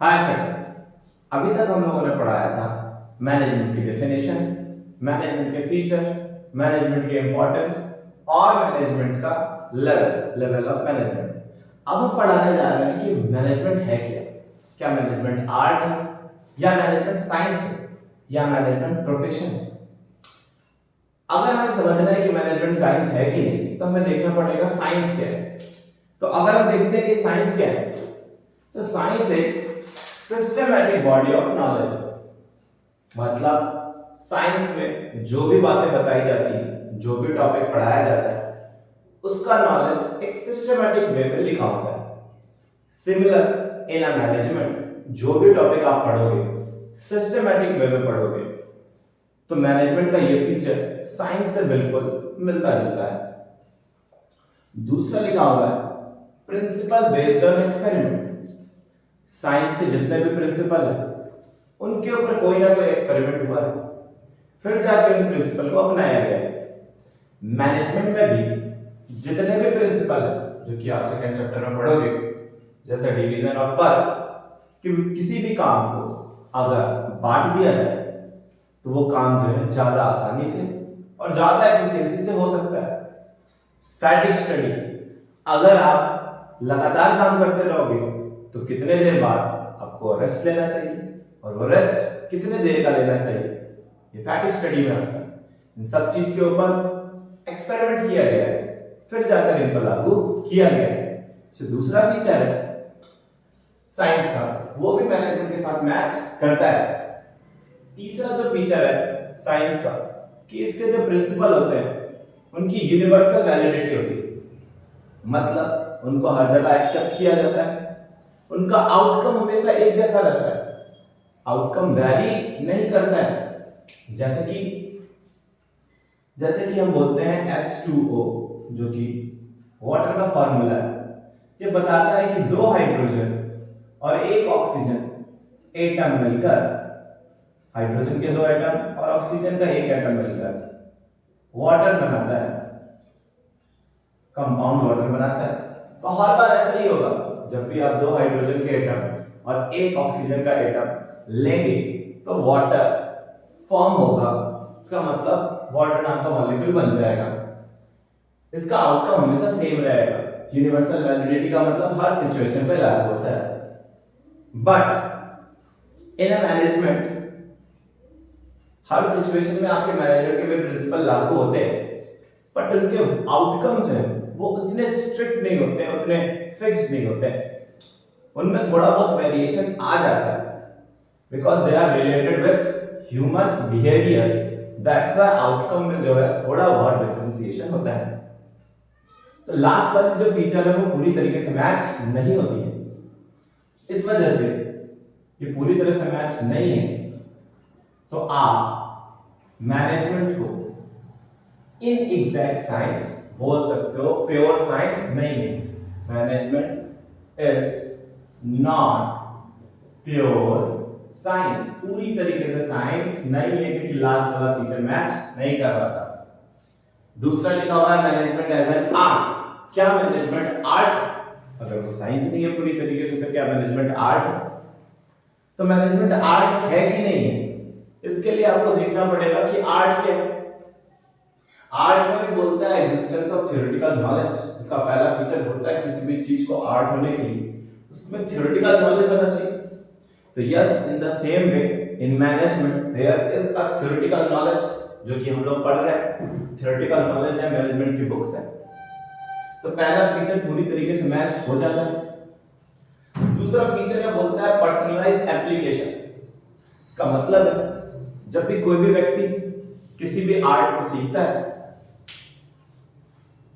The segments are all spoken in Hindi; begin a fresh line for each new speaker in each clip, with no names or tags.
Hi friends. अभी तक हम लोगों ने पढ़ाया था मैनेजमेंट की डेफिनेशन, मैनेजमेंट के फीचर, मैनेजमेंट की इंपॉर्टेंस और मैनेजमेंट का लेवल ऑफ मैनेजमेंट। अब हम पढ़ाने जा रहे हैं कि मैनेजमेंट है क्या। क्या मैनेजमेंट आर्ट है, या मैनेजमेंट साइंस है, या मैनेजमेंट प्रोफेशन है। अगर हमें समझना है कि मैनेजमेंट साइंस है कि नहीं, तो हमें देखना पड़ेगा साइंस क्या है। तो अगर हम देखते हैं कि साइंस क्या है, तो साइंस एक सिस्टमैटिक बॉडी ऑफ नॉलेज है। मतलब साइंस में जो भी बातें बताई जाती है, जो भी टॉपिक पढ़ाया जाता है, उसका नॉलेज एक सिस्टमैटिक वे में लिखा होता है। सिमिलर इन अ मैनेजमेंट, जो भी टॉपिक आप पढ़ोगे सिस्टमैटिक वे में पढ़ोगे, तो मैनेजमेंट का ये फीचर साइंस से बिल्कुल मिलता जुलता है। दूसरा लिखा हुआ है principle based on experiment. Science के जितने भी प्रिंसिपल हैं उनके ऊपर कोई ना कोई एक्सपेरिमेंट हुआ है, फिर जाके उन प्रिंसिपल को अपनाया गया है। मैनेजमेंट में भी जितने भी प्रिंसिपल हैं, जो कि आप सेकंड चैप्टर में पढ़ोगे, जैसे डिवीजन ऑफ वर्क, कि किसी भी काम को अगर बांट दिया जाए तो वो काम जो है ज्यादा आसानी से और ज्यादा एफिशिएंसी से हो सकता है। फैटिग स्टडी, अगर आप लगातार काम करते रहोगे तो कितने देर बाद आपको रेस्ट लेना चाहिए, और वो रेस्ट कितने देर का लेना चाहिए, ये फैटिग स्टडी में आता है। इन सब चीज के ऊपर एक्सपेरिमेंट किया गया है, फिर जाकर इन पर लागू किया गया है। तो दूसरा फीचर है साइंस का, वो भी मैनेजमेंट के साथ मैच करता है। तीसरा जो फीचर है साइंस का, कि इसके जो प्रिंसिपल होते हैं उनकी यूनिवर्सल वैलिडिटी होती है। मतलब उनको हर जगह एक्सेप्ट किया जाता है, उनका आउटकम हमेशा एक जैसा रहता है, आउटकम वैरी नहीं करता है। जैसे कि हम बोलते हैं H2O, जो कि वाटर का फॉर्मूला है। ये बताता है कि दो हाइड्रोजन और एक ऑक्सीजन एटम मिलकर, हाइड्रोजन के दो एटम और ऑक्सीजन का एक एटम मिलकर वाटर बनाता है, कंपाउंड वाटर बनाता है। तो हर बार ऐसा ही होगा, जब भी आप दो हाइड्रोजन के एटम और एक ऑक्सीजन का एटम लेंगे तो वाटर फॉर्म होगा। इसका मतलब वाटर नाम का मॉलिक्यूल बन जाएगा। इसका आउटकम हमेशा सेम रहेगा। यूनिवर्सल वैलिडिटी का मतलब हर सिचुएशन पे लागू होता है। But in a management her situation में आपके मैनेजर के भी प्रिंसिपल लागू होते हैं, बट उनके आउटकम जो है वो उतने स्ट्रिक्ट नहीं होते, उतने फिक्स्ड नहीं होते। उनमें थोड़ा बहुत वेरिएशन आ जाता है, because they are related with human behaviour. That's why outcome में जो है थोड़ा बहुत डिफरेंशिएशन होता है। तो लास्ट वाली जो फीचर है वो पूरी तरीके से मैच नहीं होती है। इस वजह से ये पूरी तरह से मैच नहीं है, तो आप मैनेजमेंट को इन एग्जैक्ट साइंस बोल सकते हो, प्योर साइंस नहीं है। Management is not pure science, पूरी तरीके से साइंस नहीं है, क्योंकि लास्ट वाला फीचर मैच नहीं कर रहा था। दूसरा लिखा हुआ है मैनेजमेंट एज एन आर्ट। क्या मैनेजमेंट आर्ट? अगर वो साइंस नहीं है पूरी तरीके से, तो क्या मैनेजमेंट आर्ट है? तो मैनेजमेंट आर्ट है कि नहीं है, इसके लिए आपको देखना पड़ेगा कि आर्ट क्या है। आर्ट में भी बोलता है एग्जिस्टेंस ऑफ थ्योरेटिकल नॉलेज। इसका पहला फीचर होता है किसी भी चीज को आर्ट होने के लिए उसमें थ्योरेटिकल नॉलेज होना चाहिए। तो yes, in the same way in management there is a theoretical knowledge, जो कि हम लोग पढ़ रहे हैं। थ्योरेटिकल नॉलेज है, मैनेजमेंट की बुक्स है। तो पहला फीचर पूरी तरीके से मैच हो जाता है। दूसरा फीचर है बोलता है पर्सनलाइज्ड एप्लीकेशन। इसका मतलब है जब भी कोई भी व्यक्ति किसी भी आर्ट को सीखता है,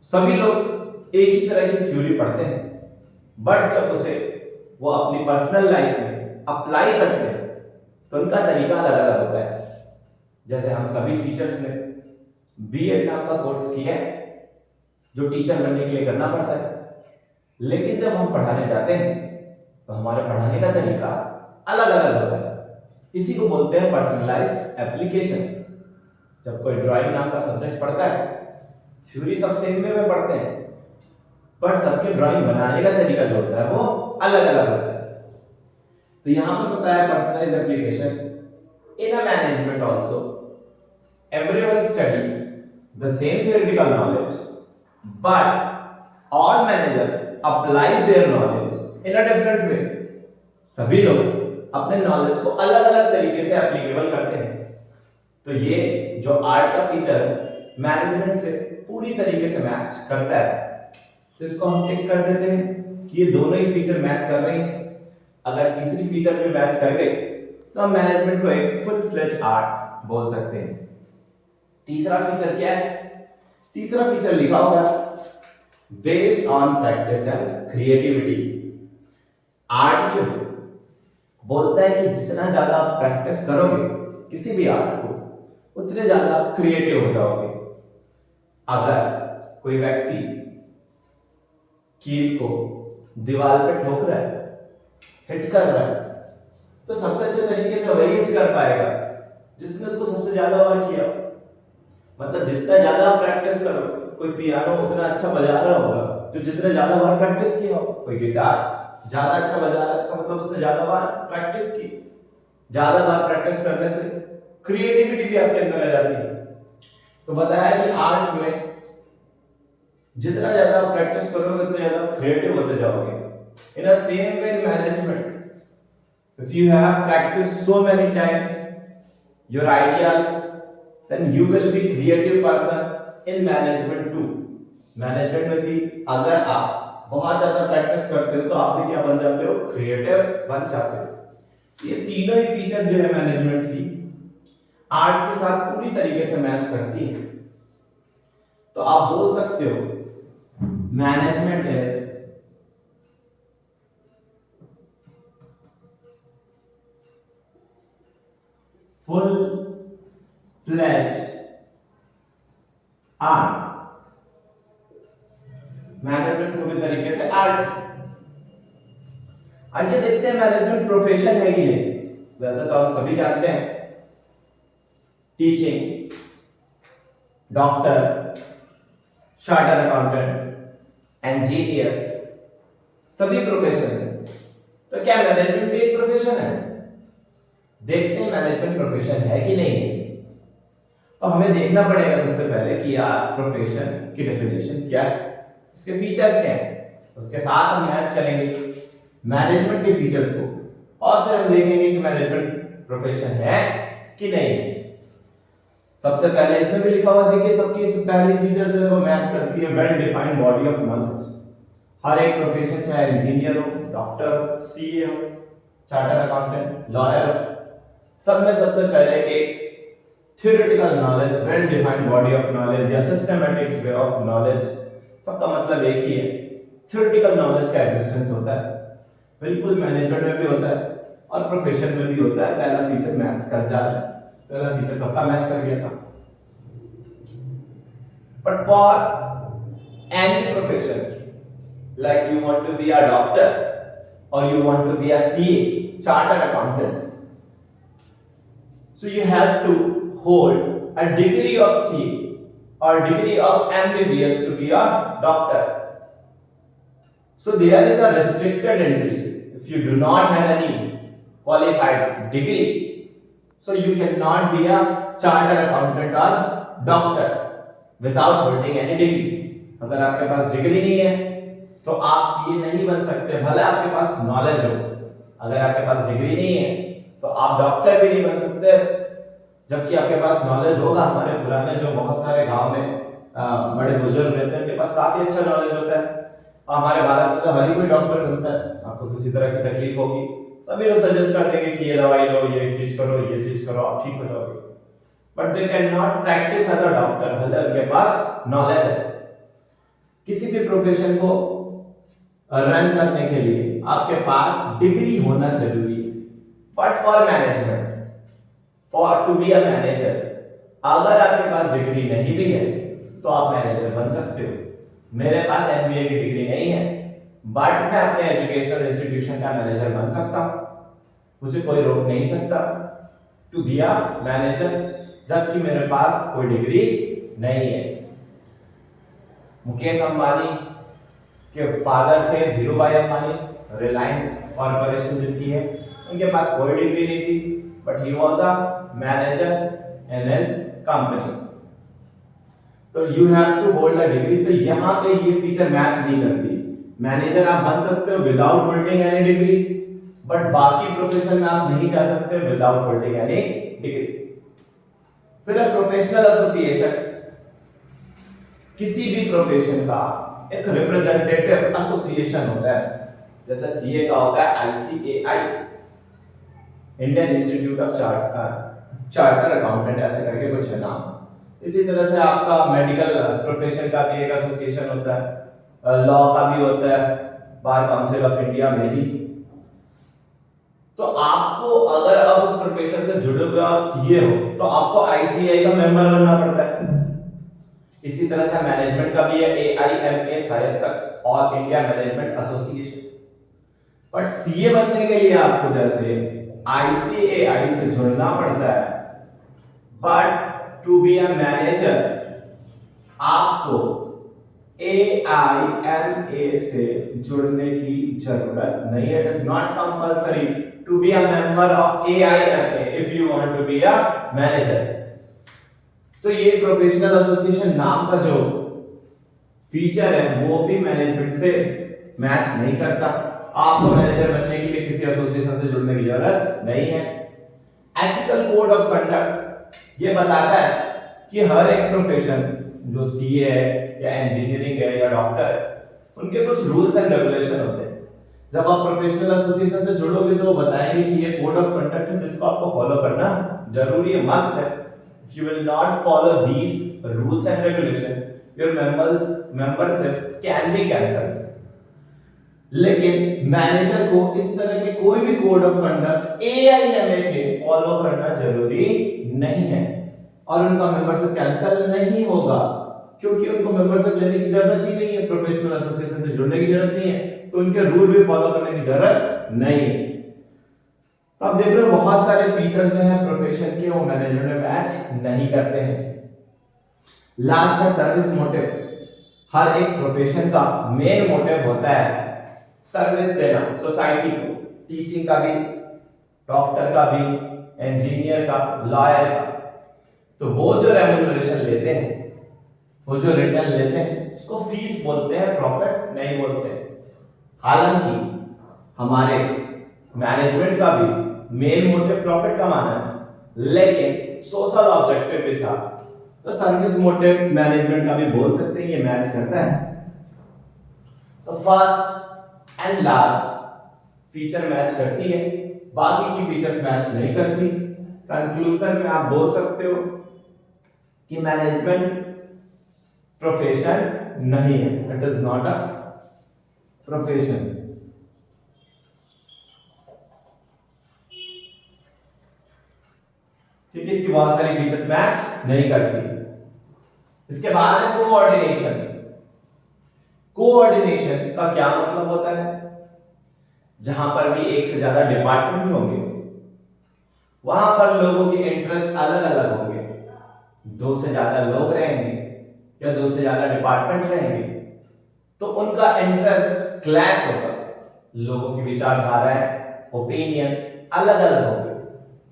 सभी लोग एक ही तरह की थ्योरी पढ़ते हैं, बट जब उसे वो अपनी पर्सनल लाइफ में अप्लाई करते हैं तो उनका तरीका अलग अलग होता है। जैसे हम सभी टीचर्स ने बीएड नाम का कोर्स किया है, जो टीचर बनने के लिए करना पड़ता है, लेकिन जब हम पढ़ाने जाते हैं तो हमारे पढ़ाने का तरीका अलग अलग होता है। इसी को बोलते हैं पर्सनलाइज्ड एप्लीकेशन। जब कोई ड्राइंग नाम का सब्जेक्ट पढ़ता है, थ्योरी सब सेम वे में पढ़ते हैं, पर सबके ड्राइंग बनाने का तरीका जो होता है वो अलग अलग होता है। तो यहां पर बताया personalised application in a management also everyone study the same theoretical knowledge but all manager applies their knowledge in a different way. सभी लोग अपने नॉलेज को अलग अलग तरीके से एप्लीकेबल करते हैं। तो ये जो आर्ट का फीचर है मैनेजमेंट से पूरी तरीके से मैच करता है। तो इसको हम टिक कर देते हैं कि ये दोनों ही फीचर मैच कर रही हैं। अगर तीसरी फीचर भी मैच कर गई तो हम मैनेजमेंट को एक फुल फ्लेज आर्ट बोल सकते हैं। तीसरा फीचर क्या है? तीसरा फीचर लिखा होगा based on practice and creativity. Art जो बोलता है कि जितना ज्यादा आप प्रैक्टिस करोगे किसी भी आर्ट को उतने ज्यादा आप क्रिएटिव हो जाओगे। अगर कोई व्यक्ति कील को दीवार पे ठोक रहा है, हिट कर रहा है, तो सबसे अच्छे तरीके से वही हिट कर पाएगा जिसने उसको सबसे ज्यादा बार किया। मतलब जितना ज्यादा आप प्रैक्टिस करो, कोई पियानो उतना अच्छा बजा रहा होगा जो जितने ज्यादा बार प्रैक्टिस किया हो। कोई गिटार ज्यादा अच्छा बजा रहा है, इसका मतलब उसने ज्यादा बार प्रैक्टिस की। ज्यादा बार प्रैक्टिस करने से क्रिएटिविटी भी आपके अंदर आ जाती है। तो बताया कि आर्ट में जितना ज्यादा आप प्रैक्टिस करोगे उतना ज्यादा क्रिएटिव होते जाओगे। In a same way management, if you have practiced so many times your ideas, then you will be creative person in management too. Management में भी अगर आप बहुत ज्यादा प्रैक्टिस करते हो तो आप भी क्या बन जाते हो? क्रिएटिव बन जाते हो। ये तीनों ही फीचर जो है मैनेजमेंट की आर्ट के साथ पूरी तरीके से मैच करती है। तो आप बोल सकते हो management is full fledge art. Management पूरी तरीके से आर्ट। आइए देखते हैं मैनेजमेंट प्रोफेशन है कि नहीं। वैसे तो हम सभी जानते हैं teaching, doctor, chartered accountant, engineer, सभी प्रोफेशन हैं। तो क्या मैनेजमेंट भी एक प्रोफेशन है? देखते हैं मैनेजमेंट प्रोफेशन है कि नहीं है। तो हमें देखना पड़ेगा सबसे पहले कि यार प्रोफेशन की डेफिनेशन क्या है, उसके फीचर्स क्या हैं, उसके साथ हम मैच करेंगे मैनेजमेंट के फीचर्स को और फिर हम देखेंगे कि मैनेजमेंट प्रोफेशन है कि नहीं है। सबसे पहले इसमें भी लिखा हुआ देखिए सबकी पहली फीचर जो है वो मैच करती है well defined body of knowledge. हर एक प्रोफेशन चाहे इंजीनियर हो, डॉक्टर, सीए हो, चार्टर्ड अकाउंटेंट, लॉयर, सब में सबसे पहले एक theoretical knowledge, well defined body of knowledge या systematic way of knowledge, सबका मतलब एक ही है। theoretical knowledge का एग्जिस्टेंस होता है, बिल्कुल मैनेजमेंट में भी होता है और प्रोफेशन में भी होता है। पहला फीचर मैच कर जा रहा है, पहला फीचर सबका मैच कर गया था। But for any profession like you want to be a doctor or you want to be a CA, chartered accountant, so you have to hold a degree of CA or degree of MBBS to be a doctor. So there is a restricted entry. If you do not have any qualified degree, so you cannot be a chartered accountant or doctor without holding any degree. अगर आपके पास डिग्री नहीं है तो आप सीए नहीं बन सकते, भले आपके पास नॉलेज हो। अगर आपके पास डिग्री नहीं है तो आप डॉक्टर भी नहीं बन सकते, जबकि आपके पास नॉलेज होगा। हमारे पुराने जो बहुत सारे गांव में बड़े बुजुर्ग रहते हैं उनके पास काफी अच्छा नॉलेज होता है। हमारे भारत में तो हर कोई डॉक्टर बनता है। आपको किसी तरह की तकलीफ होगी सभी लोग सजेस्ट कर देंगे कि ये दवाई लो, ये चीज करो, ये चीज करो, आप ठीक हो जाओगे। But they can not practise as a doctor, भले उनके पास नॉलेज है। किसी भी प्रोफेशन को रन करने के लिए आपके पास डिग्री होना जरूरी है। But for management, for to be a manager, अगर आपके पास डिग्री नहीं भी है तो आप मैनेजर बन सकते हो। मेरे पास एमबीए की डिग्री नहीं है बट मैं अपने एजुकेशनल इंस्टीट्यूशन का मैनेजर बन सकता हूं, मुझे कोई रोक नहीं सकता टू बी अ मैनेजर, जबकि मेरे पास कोई डिग्री नहीं है। मुकेश अंबानी के फादर थे धीरूभाई अंबानी, रिलायंस कॉर्पोरेशन जिनकी है उनके पास कोई डिग्री नहीं थी, but he was a manager in his company. तो you have to hold a degree. तो यहाँ पे ये फीचर मैच नहीं करती। मैनेजर आप बन सकते हो without holding any degree, but बाकी प्रोफेशन में आप नहीं जा सकते विदाउट होल्डिंग एनी डिग्री। फिर प्रोफेशनल एसोसिएशन, किसी भी प्रोफेशन का एक रिप्रेजेंटेटिव एसोसिएशन होता है। जैसे सीए का होता है ICAI, Indian institute of charter accountant, ऐसे करके कुछ है नाम। इसी तरह से आपका मेडिकल प्रोफेशन का भी एक एसोसिएशन होता है, लॉ का भी होता है, बार काउंसिल ऑफ इंडिया में भी। तो आपको अगर आप उस प्रोफेशन से जुड़े हुए आप सीए हो तो आपको आईसीएआई का मेंबर बनना पड़ता है। इसी तरह से मैनेजमेंट का भी है एआईएमए शायद तक, all India management association. But CA बनने के लिए आपको जैसे आईसीएआई से जुड़ना पड़ता है, but to be a manager आपको एआईएमए से जुड़ने की जरूरत नहीं है। It is not compulsory to be a member of AIMA if you want to be a manager. तो ये प्रोफेशनल एसोसिएशन नाम का जो फीचर है वो भी मैनेजमेंट से मैच नहीं करता। आपको मैनेजर बनने के लिए किसी एसोसिएशन से जुड़ने की जरूरत नहीं है। एथिकल कोड ऑफ कंडक्ट ये बताता है कि हर एक प्रोफेशन, जो सीए है या इंजीनियरिंग है या डॉक्टर है, उनके कुछ रूल्स एंड रेगुलेशन होते हैं। जब आप प्रोफेशनल एसोसिएशन से जुड़ोगे तो वो बताएंगे कि ये कोड ऑफ कंडक्ट है जिसको आपको फॉलो करना जरूरी है, मस्ट है। If you will not follow these rules and regulation, your membership can be cancelled. लेकिन मैनेजर को इस तरह के कोई भी कोड ऑफ कंडक्ट एआईएमए के फॉलो करना जरूरी नहीं है और उनका मेंबरशिप कैंसिल नहीं होगा, क्योंकि उनको मेंबरशिप लेने की जरूरत ही नहीं है, प्रोफेशनल एसोसिएशन से जुड़ने की जरूरत नहीं है, तो उनके रूल भी फॉलो करने की जरूरत नहीं है। तो आप देख रहे हो बहुत सारे फीचर्स जो हैं प्रोफेशन के वो मैनेजमेंट में मैच नहीं करते हैं। लास्ट है सर्विस मोटिव। हर एक प्रोफेशन का मेन मोटिव होता है सर्विस देना सोसाइटी को, टीचिंग का भी, डॉक्टर का भी, इंजीनियर का, लॉयर का। तो वो जो रेम्यूनरेशन लेते हैं, वो जो रिटर्न लेते हैं, उसको फीस बोलते हैं, प्रॉफिट नहीं बोलते हैं। हालांकि हमारे मैनेजमेंट का भी मेन मोटिव प्रॉफिट कमाना है, लेकिन सोशल ऑब्जेक्टिव भी था, तो सर्विस मोटिव मैनेजमेंट का भी बोल सकते हैं, ये मैच करता है। तो first and last feature match करती है, बाकी की फीचर्स मैच नहीं करती। कंक्लूजन में आप बोल सकते हो कि मैनेजमेंट प्रोफेशन नहीं है, it is not a profession. ठीक है, इसकी बहुत सारी फीचर्स मैच नहीं करती। इसके बाद है कोऑर्डिनेशन। कोऑर्डिनेशन का क्या मतलब होता है? जहां पर भी एक से ज्यादा डिपार्टमेंट होंगे, वहां पर लोगों के इंटरेस्ट अलग अलग होंगे। दो से ज्यादा लोग रहेंगे या दो से ज्यादा डिपार्टमेंट रहेंगे, तो उनका इंटरेस्ट क्लैश होगा। लोगों की विचारधाराएं, ओपिनियन अलग अलग होंगे।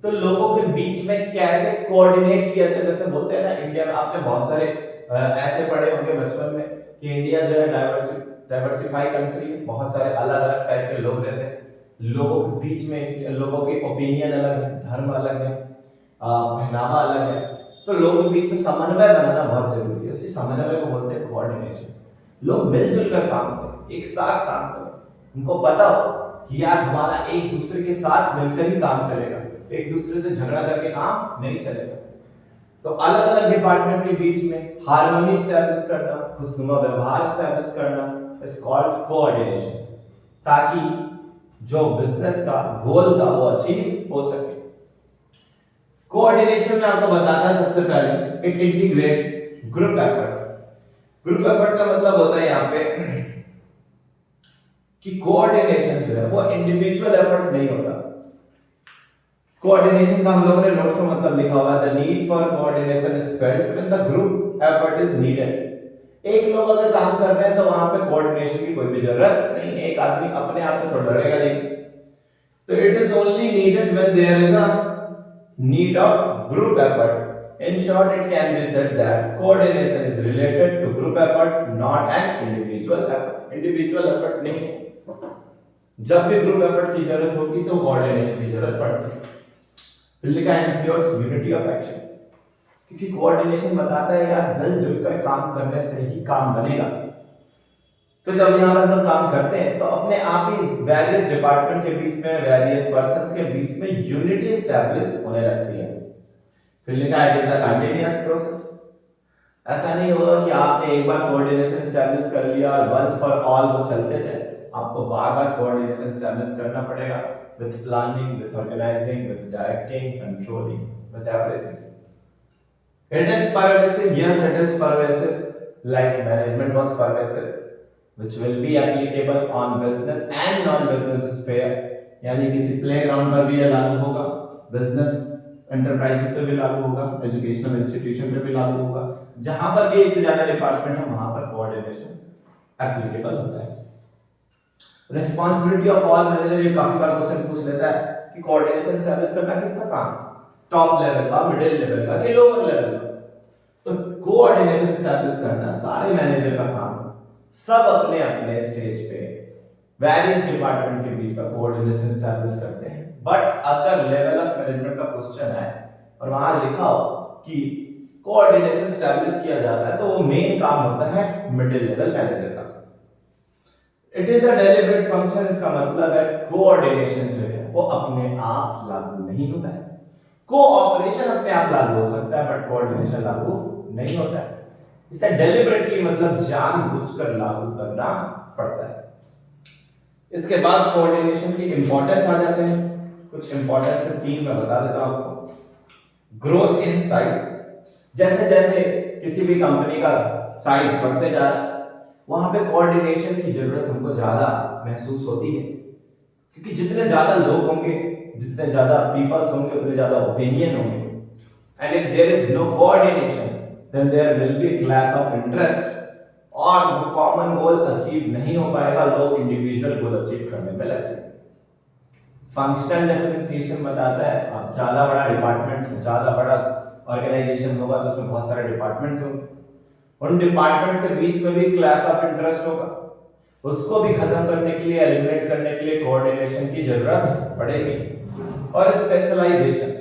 तो लोगों के बीच में कैसे कोऑर्डिनेट किया जाए, जैसे बोलते हैं ना, इंडिया में आपने बहुत सारे ऐसे पढ़े होंगे बचपन में कि इंडिया जो है डाइवर्सिफाई कंट्री, बहुत सारे अलग अलग टाइप के लोग रहते हैं। लोगों के बीच में इसलिए लोगों के ओपिनियन अलग है, धर्म अलग है, पहनावा अलग है, तो लोगों के बीच में समन्वय बनाना बहुत जरूरी है। उसी समन्वय को बोलते हैं कोऑर्डिनेशन। लोग मिलजुल कर काम करें, एक साथ काम करें, उनको पता हो कि यार हमारा एक दूसरे के साथ मिलकर ही काम चलेगा, एक दूसरे से झगड़ा करके काम नहीं चलेगा। तो अलग अलग डिपार्टमेंट के बीच में हार्मनी स्टैब्लिश करना, खुशनुमा व्यवहार स्टैब्लिश करना इज कॉल्ड कोऑर्डिनेशन, ताकि जो बिजनेस का गोल था वो अचीव हो सके। कोऑर्डिनेशन में आपको बताना है सबसे पहले, it integrates group effort. Group effort का मतलब होता है यहाँ पे कि कोऑर्डिनेशन जो है वो इंडिविजुअल एफर्ट नहीं होता। कोऑर्डिनेशन का हम लोगों ने नोट्स में मतलब लिखा हुआ है, the need for coordination is felt when the group effort is needed. एक लोग अगर काम कर रहे हैं तो वहां पे कोऑर्डिनेशन की कोई भी जरूरत नहीं, एक आदमी अपने आप से तो लड़ेगा नहीं। तो it is only needed when there is a need of group effort. In short, it can be said that coordination is related to group effort, not an individual effort. Individual effort नहीं है. जब भी ग्रुप एफर्ट की जरूरत होगी तो कोऑर्डिनेशन की जरूरत पड़ती है. फिर लिखा है इंश्योर्स यूनिटी ऑफ एक्शन, क्योंकि कोऑर्डिनेशन बताता है यार मिलजुल कर काम करने से ही काम बनेगा. तो जब यहाँ पर हम लोग काम करते हैं तो अपने आप ही वेरियस डिपार्टमेंट के बीच में, वेरियस पर्संस के बीच में यूनिटी एस्टैब्लिश होने लगती है. फिर लिखा है it is a continuous process. ऐसा नहीं होगा कि आपने एक बार कोऑर्डिनेशन एस्टैब्लिश कर लिया और वंस फॉर ऑल वो चलते जाए. आपको बार-बार कोऑर्डिनेशन एस्टैब्लिश करना पड़ेगा with planning, with organising, with directing, controlling, with everything. It is pervasive, yes it is pervasive, like management was pervasive, which will be applicable on business and non-business sphere. यानी किसी प्लेग्राउंड पर भी ये लागू होगा, बिजनेस एंटरप्राइजेस पे भी लागू होगा, एजुकेशनल इंस्टीट्यूशन पे भी लागू होगा. जहां पर भी एक से ज्यादा डिपार्टमेंट है वहां पर कोऑर्डिनेशन एप्लीकेबल होता है. रिस्पांसिबिलिटी ऑफ ऑल मैनेजर, ये काफी बार क्वेश्चन पूछ लेता है कि कोऑर्डिनेशन एस्टैब्लिश करना किसका काम है, टॉप लेवल का, मिडिल लेवल का कि लोअर लेवल का. तो कोऑर्डिनेशन एस्टैब्लिश करना सारे मैनेजर का काम है. सब अपने अपने स्टेज पे वेरियस डिपार्टमेंट के बीच में कोऑर्डिनेशन एस्टैब्लिश करते हैं. बट अगर लेवल ऑफ मैनेजमेंट का क्वेश्चन है और वहां लिखा हो कि कोऑर्डिनेशन एस्टैब्लिश किया जाता है तो वो मेन काम होता है मिडिल लेवल मैनेजर का. It is a deliberate function, इसका मतलब है कोऑर्डिनेशन जो है वो अपने आप लागू नहीं होता है. कोऑपरेशन अपने आप लागू हो सकता है बट कोऑर्डिनेशन लागू नहीं होता है. इसे डेलिबरेटली मतलब जानबूझकर लागू करना पड़ता है. इसके बाद कोऑर्डिनेशन की इंपॉर्टेंस आ जाते हैं. कुछ इंपॉर्टेंस है 3 मैं बता देता हूं आपको. ग्रोथ इन साइज, जैसे जैसे किसी भी कंपनी का साइज बढ़ते जा रहा है वहां पे कोऑर्डिनेशन की जरूरत हमको ज्यादा महसूस होती है, क्योंकि जितने ज्यादा लोग होंगे, जितने ज्यादा पीपल्स होंगे, उतने ज्यादा ओपिनियन होंगे. And if there is no coordination then there will be clash of interest और कॉमन गोल अचीव नहीं हो पाएगा. लोग इंडिविजुअल गोल अचीव करने में लग जाएंगे. फंक्शनल डिफरेंशिएशन बताता है अब ज्यादा बड़ा डिपार्टमेंट, ज्यादा बड़ा ऑर्गेनाइजेशन होगा तो उसमें बहुत सारे डिपार्टमेंट्स होंगे. उन डिपार्टमेंट्स के बीच में भी क्लैश ऑफ इंटरेस्ट होगा. उसको भी खत्म करने के लिए, एलिमिनेट करने के लिए कोऑर्डिनेशन की जरूरत पड़ेगी. और स्पेशलाइजेशन,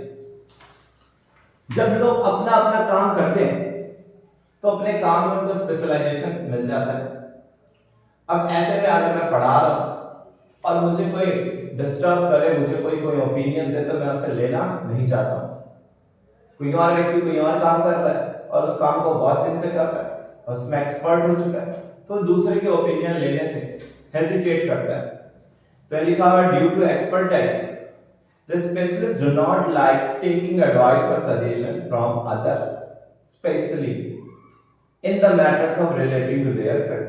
जब लोग अपना अपना काम करते हैं तो अपने काम में उनको स्पेशलाइजेशन मिल जाता है. अब ऐसे में अगर मैं पढ़ा रहा हूं और मुझे कोई डिस्टर्ब करे, मुझे कोई ओपिनियन दे तो मैं उसे लेना नहीं चाहता हूं. कोई और व्यक्ति कोई और काम कर रहा है और उस काम को बहुत दिन से कर रहा है, उसमें एक्सपर्ट हो चुका है, तो दूसरे के ओपिनियन लेने से हेजिटेट करता है. तो लिखा हुआ due to expertise the specialists do not like taking advice or suggestion from other, especially in the matters of relating to their field.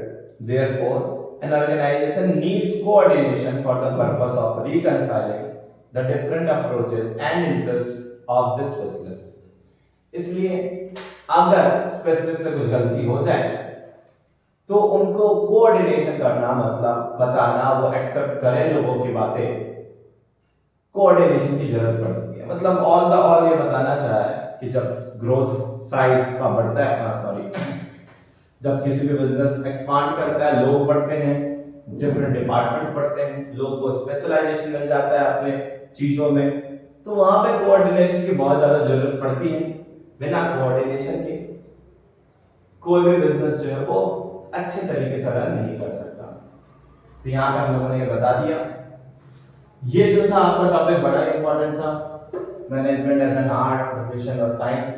Therefore, an organization needs coordination for the purpose of reconciling the different approaches and interests of the specialist. इसलिए अगर स्पेशलिस्ट से कुछ गलती हो जाए तो उनको कोऑर्डिनेशन करना मतलब बताना, वो एक्सेप्ट करें लोगों की बातें, कोऑर्डिनेशन की जरूरत पड़ती है. मतलब ऑल द ऑल ये बताना चाह रहा है कि जब ग्रोथ साइज का बढ़ता है, जब किसी भी बिजनेस एक्सपांड करता है, लोग बढ़ते हैं, डिफरेंट डिपार्टमेंट्स बढ़ते हैं, लोग को स्पेशलाइजेशन मिल जाता है अपने चीजों में, तो वहां पे कोऑर्डिनेशन की बहुत ज्यादा जरूरत पड़ती है. बिना कोऑर्डिनेशन के कोई भी बिजनेस जो है वो अच्छे तरीके से रन नहीं कर सकता. तो यहाँ पे हम लोगों ने ये बता दिया. ये जो था आपका टॉपिक बड़ा इंपॉर्टेंट था, management as an art, profession और साइंस.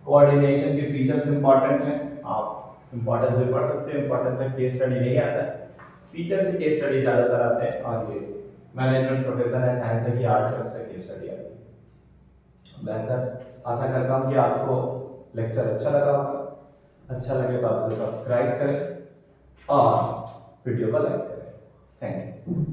कोऑर्डिनेशन के फीचर्स इंपॉर्टेंट हैं, आप इंपॉर्टेंस भी पढ़ सकते हैं. इंपॉर्टेंस से केस स्टडी नहीं आता है, फीचर से केस स्टडी ज्यादातर आते हैं. और ये मैनेजमेंट प्रोफेशन है, साइंस है कि आर्ट है, उससे केस स्टडी आती है. बेहतर आशा करता हूँ कि आपको लेक्चर अच्छा लगा होगा. अच्छा लगे तो आप इसे सब्सक्राइब करें और वीडियो को लाइक करें. Thank you.